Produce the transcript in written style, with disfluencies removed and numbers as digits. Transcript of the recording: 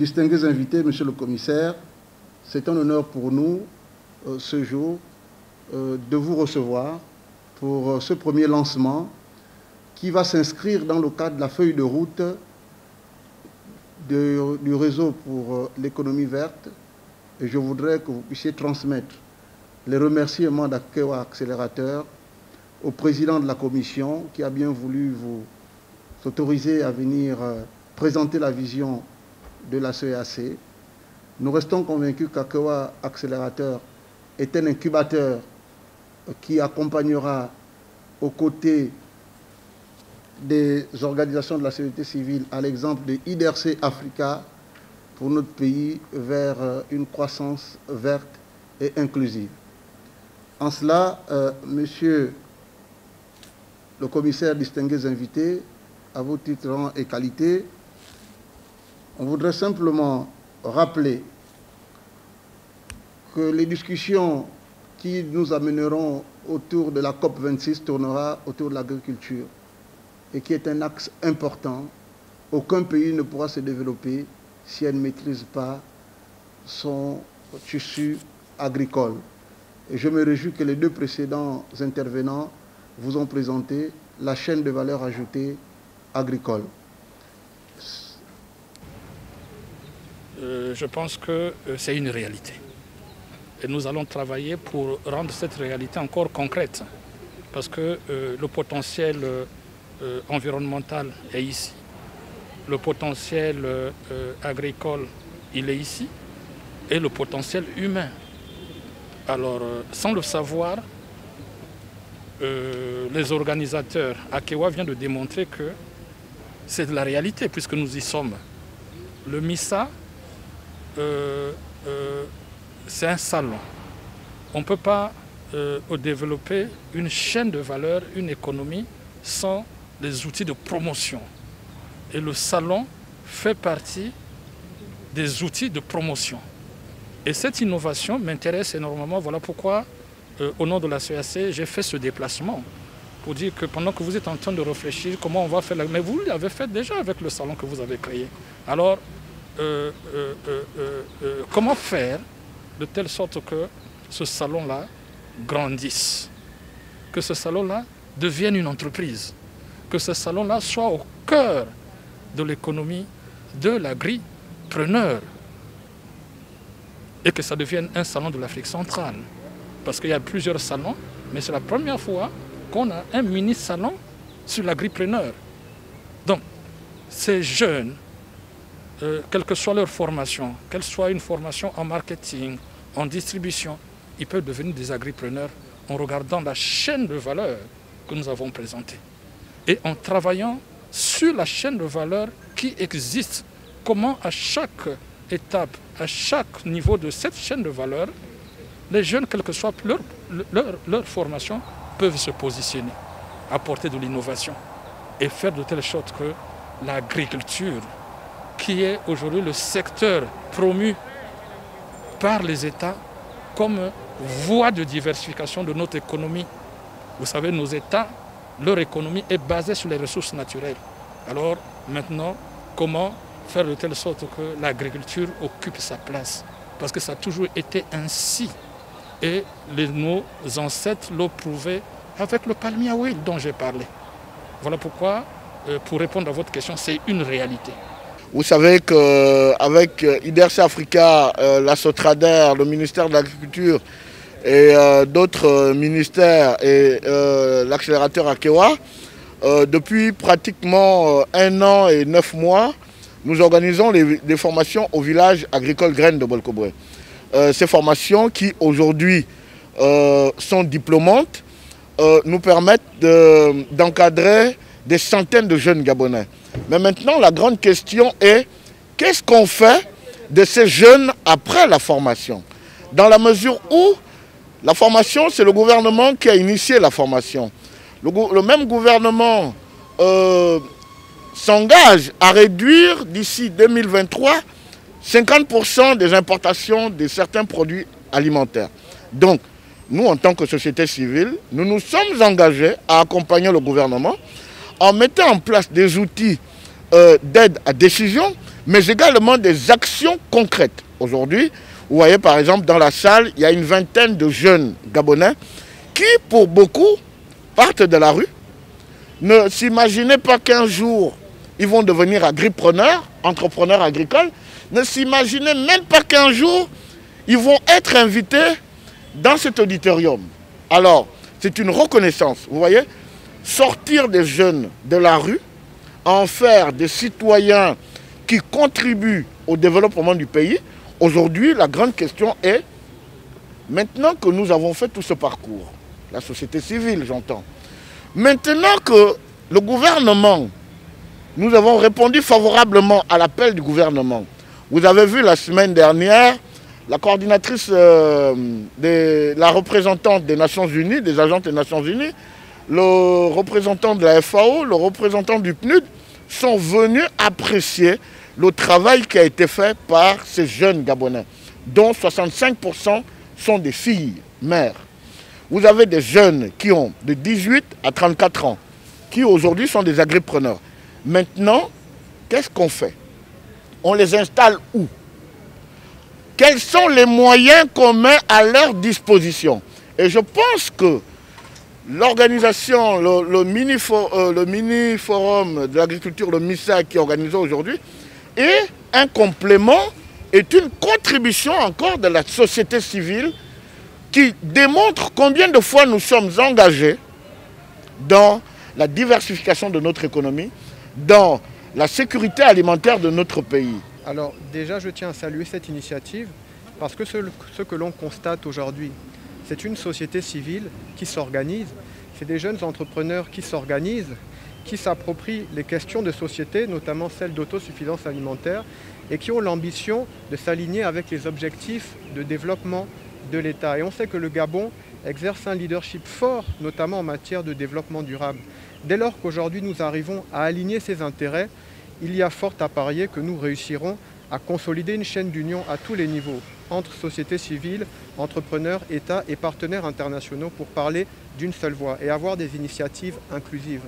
distingués invités, Monsieur le Commissaire, c'est un honneur pour nous, ce jour, de vous recevoir pour ce premier lancement qui va s'inscrire dans le cadre de la feuille de route du réseau pour l'économie verte. Et je voudrais que vous puissiez transmettre les remerciements d'Akewa Accélérateur au président de la commission qui a bien voulu vous autoriser à venir présenter la vision de la CEAC. Nous restons convaincus qu'Akewa Accélérateur est un incubateur qui accompagnera aux côtés des organisations de la société civile, à l'exemple de IDRC Africa, pour notre pays vers une croissance verte et inclusive. En cela, Monsieur le commissaire distingués invités, à vos titres, rangs et qualités, on voudrait simplement rappeler que les discussions qui nous amèneront autour de la COP26 tournera autour de l'agriculture et qui est un axe important. Aucun pays ne pourra se développer si elle ne maîtrise pas son tissu agricole. Et je me réjouis que les deux précédents intervenants vous ont présenté la chaîne de valeur ajoutée agricole. Je pense que c'est une réalité. Et nous allons travailler pour rendre cette réalité encore concrète. Parce que le potentiel environnemental est ici. Le potentiel agricole, il est ici. Et le potentiel humain. Alors, sans le savoir, les organisateurs, Akewa vient de démontrer que c'est de la réalité puisque nous y sommes. Le MISA, c'est un salon. On ne peut pas développer une chaîne de valeur, une économie, sans les outils de promotion. Et le salon fait partie des outils de promotion. Et cette innovation m'intéresse énormément. Voilà pourquoi, au nom de la CEAC, j'ai fait ce déplacement pour dire que pendant que vous êtes en train de réfléchir comment on va faire... Mais vous l'avez fait déjà avec le salon que vous avez créé. Alors, comment faire de telle sorte que ce salon-là grandisse, que ce salon-là devienne une entreprise, que ce salon-là soit au cœur de l'économie de l'agripreneur et que ça devienne un salon de l'Afrique centrale. Parce qu'il y a plusieurs salons, mais c'est la première fois qu'on a un mini-salon sur l'agripreneur. Donc, ces jeunes, quelle que soit leur formation, qu'elle soit une formation en marketing, en distribution, ils peuvent devenir des agripreneurs en regardant la chaîne de valeur que nous avons présentée. Et en travaillant sur la chaîne de valeur qui existe, comment à chaque étape, à chaque niveau de cette chaîne de valeur, les jeunes, quelle que soit leur formation, peuvent se positionner, apporter de l'innovation et faire de telle sorte que l'agriculture, qui est aujourd'hui le secteur promu par les États comme voie de diversification de notre économie. Vous savez, nos États, leur économie est basée sur les ressources naturelles. Alors maintenant, comment faire de telle sorte que l'agriculture occupe sa place? Parce que ça a toujours été ainsi. Et nos ancêtres l'ont prouvé avec le palmier à huile dont j'ai parlé. Voilà pourquoi, pour répondre à votre question, c'est une réalité. Vous savez qu'avec IDRC Africa, la Sotrader, le ministère de l'Agriculture et d'autres ministères et l'accélérateur Akewa, depuis pratiquement 1 an et 9 mois, nous organisons des formations au village agricole Graines de Bolkoboé. Ces formations qui aujourd'hui sont diplômantes nous permettent d'encadrer des centaines de jeunes Gabonais. Mais maintenant, la grande question est qu'est-ce qu'on fait de ces jeunes après la formation? Dans la mesure où la formation, c'est le gouvernement qui a initié la formation. Le même gouvernement s'engage à réduire d'ici 2023 50% des importations de certains produits alimentaires. Donc, nous, en tant que société civile, nous nous sommes engagés à accompagner le gouvernement en mettant en place des outils d'aide à décision, mais également des actions concrètes. Aujourd'hui, vous voyez par exemple dans la salle, il y a une vingtaine de jeunes Gabonais qui, pour beaucoup, partent de la rue. Ne s'imaginez pas qu'un jour, ils vont devenir agripreneurs, entrepreneurs agricoles. Ne s'imaginez même pas qu'un jour, ils vont être invités dans cet auditorium. Alors, c'est une reconnaissance, vous voyez, sortir des jeunes de la rue, en faire des citoyens qui contribuent au développement du pays. Aujourd'hui, la grande question est, maintenant que nous avons fait tout ce parcours, la société civile, j'entends, maintenant que le gouvernement, nous avons répondu favorablement à l'appel du gouvernement. Vous avez vu la semaine dernière, la coordinatrice, la représentante des Nations Unies, des agentes des Nations Unies, le représentant de la FAO, le représentant du PNUD, sont venus apprécier le travail qui a été fait par ces jeunes Gabonais, dont 65% sont des filles, mères. Vous avez des jeunes qui ont de 18 à 34 ans, qui aujourd'hui sont des agripreneurs. Maintenant, qu'est-ce qu'on fait? On les installe où? Quels sont les moyens qu'on met à leur disposition? Et je pense que l'organisation, le mini-forum de l'agriculture, le MISA qui est organisé aujourd'hui, est un complément, est une contribution encore de la société civile qui démontre combien de fois nous sommes engagés dans la diversification de notre économie, dans la sécurité alimentaire de notre pays. Alors déjà, je tiens à saluer cette initiative parce que ce que l'on constate aujourd'hui, c'est une société civile qui s'organise, c'est des jeunes entrepreneurs qui s'organisent, qui s'approprient les questions de société, notamment celles d'autosuffisance alimentaire, et qui ont l'ambition de s'aligner avec les objectifs de développement de l'État. Et on sait que le Gabon exerce un leadership fort, notamment en matière de développement durable. Dès lors qu'aujourd'hui nous arrivons à aligner ces intérêts, il y a fort à parier que nous réussirons à consolider une chaîne d'union à tous les niveaux, entre société civile, entrepreneurs, États et partenaires internationaux pour parler d'une seule voix et avoir des initiatives inclusives.